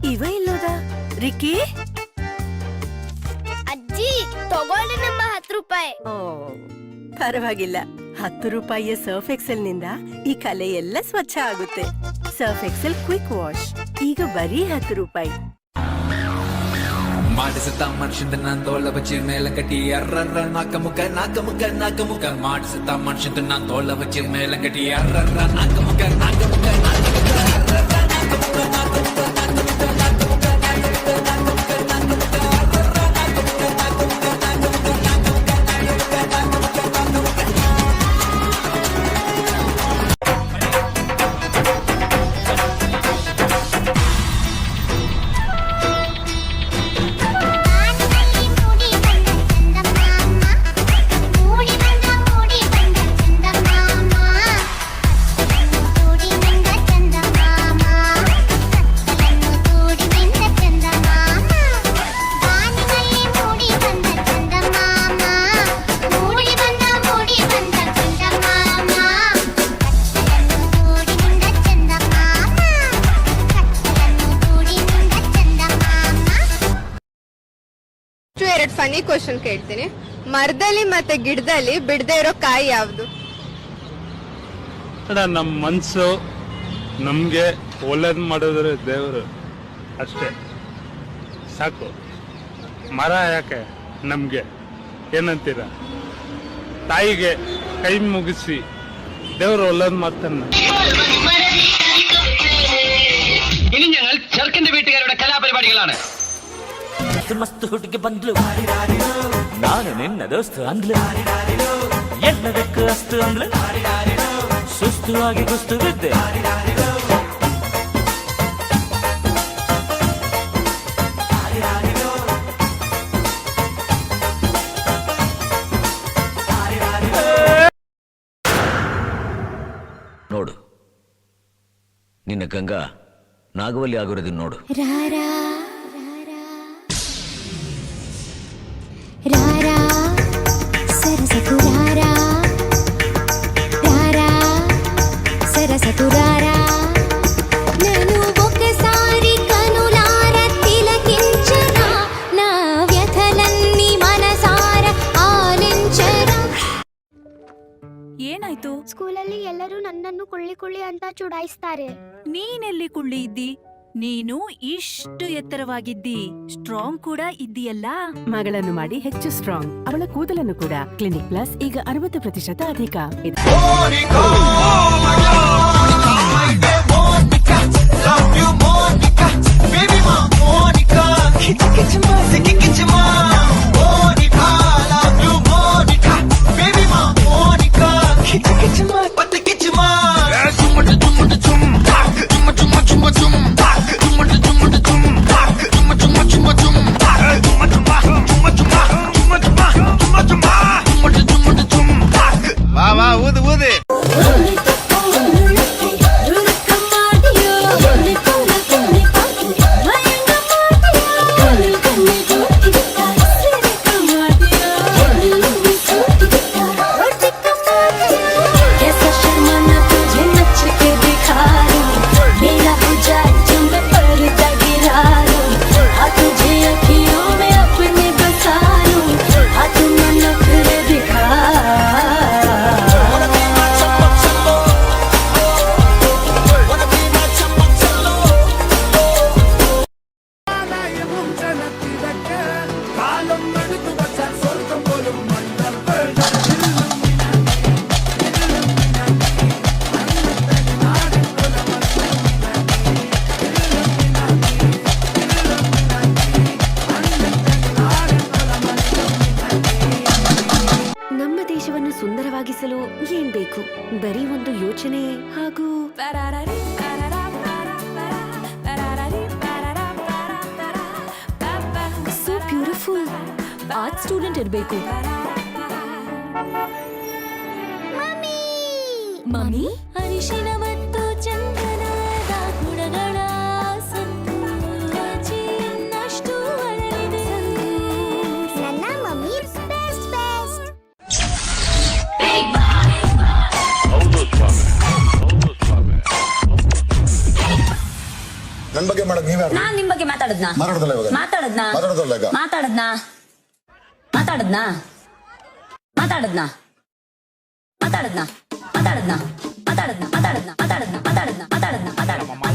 ಇವ ಇಲ್ಲೋದ ರಿಕ್ಕಿ ಅಜ್ಜಿ ತಗೊಳ್ಳಿ ನಮ್ಮ 10 ರೂಪಾಯಿ. ಪರವಾಗಿಲ್ಲ. 10 ರೂಪಾಯಿಯ ಸರ್ಫ್ ಎಕ್ಸೆಲ್ ನಿಂದ ಈ ಕಲೆ ಎಲ್ಲ ಸ್ವಚ್ಛ ಆಗುತ್ತೆ. ಸರ್ಫ್ ಎಕ್ಸೆಲ್ ಕ್ವಿಕ್ ವಾಶ್ ಈಗ ಬರೀ 10 ರೂಪಾಯಿ. ಮಾಡಿಸುತ್ತ ಮನುಷ್ಯಂದ ನಾನ್ ತೋಳ ಬಚ್ಚಿ ಮೇಲೆ ಕಟ್ಟಿ ಅರ್ರರ್ರ ನಾಕ ಮುಖ ಮಾಡಿಸುತ್ತ ಮನುಷ್ಯಂದ ನಾನ್ ತೋಳ ಬಚ್ಚಿ ಮೇಲೆ ಕಟ್ಟಿ ಅರ್ರರ್ರ ನಾಕ ಮುಖ ಫನಿ ಕ್ವಶನ್ ಕೇಳ್ತೀನಿ. ಮರದಲ್ಲಿ ಮತ್ತೆ ಗಿಡದಲ್ಲಿ ಬಿಡದೆ ಇರೋ ಕಾಯಿ ಯಾವ್ದು? ನಮ್ಮ ಮನ್ಸು ನಮ್ಗೆ ಒಳ್ಳೇದ್ ಮಾಡಿದ್ರೆ ದೇವರು ಅಷ್ಟೇ ಸಾಕು. ಮರ ಯಾಕೆ ನಮ್ಗೆ ಏನಂತೀರ? ತಾಯಿಗೆ ಕೈ ಮುಗಿಸಿ ದೇವರು ഒള്ളേത് മാത്രം. ഇനി ഞങ്ങൾ ചെറുക്കന്റെ വീട്ടുകാരുടെ കലാപരിപാടികളാണ്. ಮಸ್ತ್ ಹುಟ್ಟಿಗೆ ಬಂದ್ಲು, ನಾನು ನಿನ್ನ ದೋಸ್ತು ಅಂದ್ಲು, ಎಲ್ಲದಕ್ಕೂ ಅಸ್ತು ಅಂದ್ಲು, ಸುಸ್ತು ಆಗಿ ಕುಸ್ತು ಬಿದ್ದೆ. ನೋಡು, ನಿನ್ನ ಗಂಗಾ ನಾಗವಲ್ಲಿ ಆಗಿರೋದನ್ನ ನೋಡು. రారా సరసకు రారా రారా సరసకు రారా నేను ఒకసారి కనులార తిలకించనా నా వ్యథలన్నీ మనసార ఆలించరా. ಏನಾಯ್ತು? ಸ್ಕೂಲಲ್ಲಿ ಎಲ್ಲರೂ ನನ್ನನ್ನು ಕುಳ್ಳಿ ಅಂತ ಚುಡಾಯಿಸ್ತಾರೆ. ನೀನೆಲ್ಲಿ ಕುಳ್ಳಿ ಇದ್ದಿ? ನೀನು ಇಷ್ಟು ಎತ್ತರವಾಗಿದ್ದಿ, ಸ್ಟ್ರಾಂಗ್ ಕೂಡ ಇದ್ದೀಯಲ್ಲ. ಮಗಳನ್ನು ಮಾಡಿ ಹೆಚ್ಚು ಸ್ಟ್ರಾಂಗ್. ಅವಳ ಕೂದಲನ್ನು ಕೂಡ ಕ್ಲಿನಿಕ್ ಪ್ಲಸ್ ಈಗ 60% ಅಧಿಕ. ಸುಂದರವಾಗಿಸಲು ಏನ್ ಬೇಕು? ಬರೀ ಒಂದು ಯೋಚನೆ ಹಾಗೂ ಸೋ ಬ್ಯೂಟಿಫುಲ್ ಆರ್ಟ್ ಸ್ಟೂಡೆಂಟ್ ಇರಬೇಕು. ಮಮ್ಮಿ ಅರಿಶಿನ ಮತ್ತು ಚಂದನದ ಗುಣಗಳ ಸಂತು ಅರಳಿದೆ. ನನ್ನ ಮಮ್ಮಿ ಬೆಸ್ಟ್. ನನ್ನ ಬಗ್ಗೆ ಮಾಡಕ್ ನೀವ್ಯಾರು? ನಾನ್ ನಿಮ್ ಬಗ್ಗೆ ಮಾತಾಡದ್ನಾ? ಮಾತಾಡೋದಲ್ಲ ಇವಾಗ. ಮಾತಾಡದ್ನಾ? ಮಾತಾಡೋದಲ್ಲ ಈಗ. ಮಾತಾಡದ್ನಾ? ಮಾತಾಡದ್ನಾ? ಮಾತಾಡದ್ನಾ? ಮಾತಾಡದ್ನಾ? ಮಾತಾಡದ್ನಾ? ಮಾತಾಡದ್ನಾ? ಮಾತಾಡದ್ನಾ? ಮಾತಾಡದ್ನಾ? ಮಾತಾಡದ್ನಾ? ಮಾತಾಡದ್ನಾ?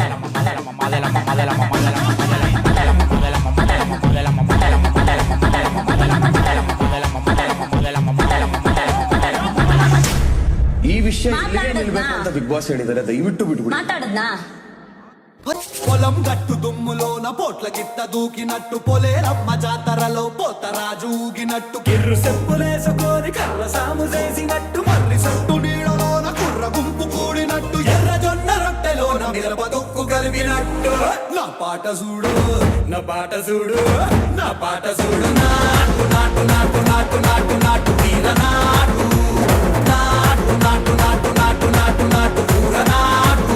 ಈ ವಿಷಯ ಇಲ್ಲಿಗೆ ನಿಲ್ಬೇಕು ಅಂತ ಬಿಗ್ ಬಾಸ್ ಹೇಳಿದ್ದಾರೆ, ದಯವಿಟ್ಟು ಬಿಟ್ಬಿಡಿ. ಮಾತಾಡದ್ನಾ? పొలం గట్టు దుమ్ములోన పోట్ల గిట్ట దూకినట్టు పొలేరమ్మ జాతరలో పోతరాజు ఊగినట్టు కిర్రు సెప్పులేసుకొని కర్ర సాము చేసినట్టు మర్రి సొట్టు నీడలోన కుర్ర గుంపు కూడినట్టు ఎర్ర జొన్న రొట్టెలోన మిరప దొక్కు కలిపినట్టు నా పాట చూడు, నా పాట చూడు, నా పాట చూడు. నాటు నాటు నాటు నాటు నాటు నాటు తీర నాటు నాటు నాటు నాటు నాటు నాటు నాటు పూర నాటు.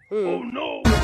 Oh no!